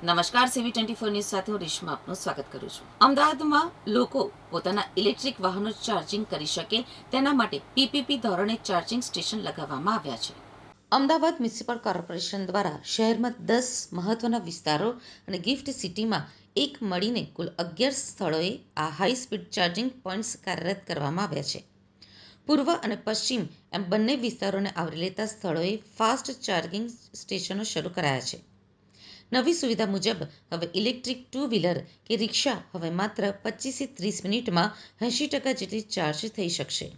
નમસ્કાર, CV24 news સાથે હું રેશમા આપનું સ્વાગત કરું છું. અમદાવાદમાં લોકો પોતાના ઇલેક્ટ્રિક વાહનો ચાર્જિંગ કરી શકે તેના માટે PPP ધોરણે ચાર્જિંગ સ્ટેશન લગાવવામાં આવ્યા છે. અમદાવાદ મ્યુનિસિપલ કોર્પોરેશન દ્વારા શહેરમાં 10 મહત્વના વિસ્તારો અને ગિફ્ટ સિટીમાં એક મળીને કુલ 11 સ્થળોએ આ હાઈ સ્પીડ ચાર્જિંગ પોઈન્ટ્સ કાર્યરત કરવામાં આવ્યા છે. પૂર્વ અને પશ્ચિમ એમ બંને વિસ્તારોને આવરી લેતા સ્થળોએ ફાસ્ટ ચાર્જિંગ સ્ટેશનો શરૂ કરાયા છે. નવી સુવિધા મુજબ હવે ઇલેક્ટ્રિક ટુ વ્હીલર કે રિક્ષા હવે માત્ર 25 થી 30 મિનિટમાં 80% જેટલી ચાર્જ થઈ શકશે.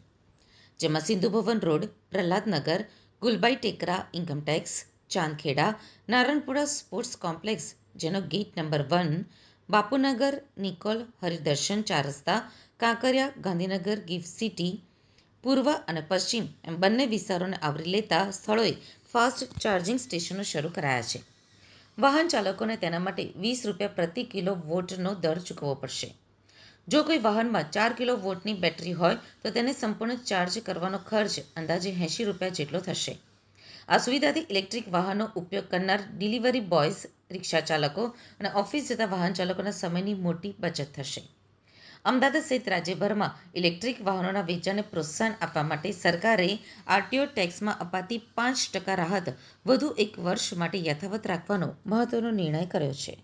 જેમાં Sindhu Bhavan road, Prahladnagar, Gulbai Tekra income tax, Chandkheda, Naranpura sports complex જેનો ગેટ નંબર 1, બાપુનગર, નિકોલ, હરિદર્શન 4 રસ્તા, કાંકરિયા, ગાંધીનગર, ગિફ્ટ સિટી, પૂર્વ અને પશ્ચિમ એમ બંને વિસ્તારોને આવરી લેતા સ્થળોએ ફાસ્ટ ચાર્જિંગ સ્ટેશનો શરૂ કરાયા છે. વાહન ચાલકોને તેના માટે ₹20 પ્રતિ કિલો વોટનો દર ચૂકવવો પડશે. જો કોઈ વાહનમાં 4 કિલો વોટની બેટરી હોય તો તેને સંપૂર્ણ ચાર્જ કરવાનો ખર્ચ અંદાજે ₹80 જેટલો થશે. આ સુવિધાથી ઇલેક્ટ્રિક વાહનનો ઉપયોગ કરનાર ડિલિવરી બોયઝ, રિક્ષા ચાલકો અને ઓફિસ જતા વાહન ચાલકોના સમયની મોટી બચત થશે. અમદાવાદ સહિત રાજ્યભરમાં ઇલેક્ટ્રિક વાહનોના વેચાણને પ્રોત્સાહન આપવા માટે સરકારે RTO ટેક્સમાં અપાતી 5% રાહત વધુ 1 વર્ષ માટે યથાવત રાખવાનો મહત્વનો નિર્ણય કર્યો છે.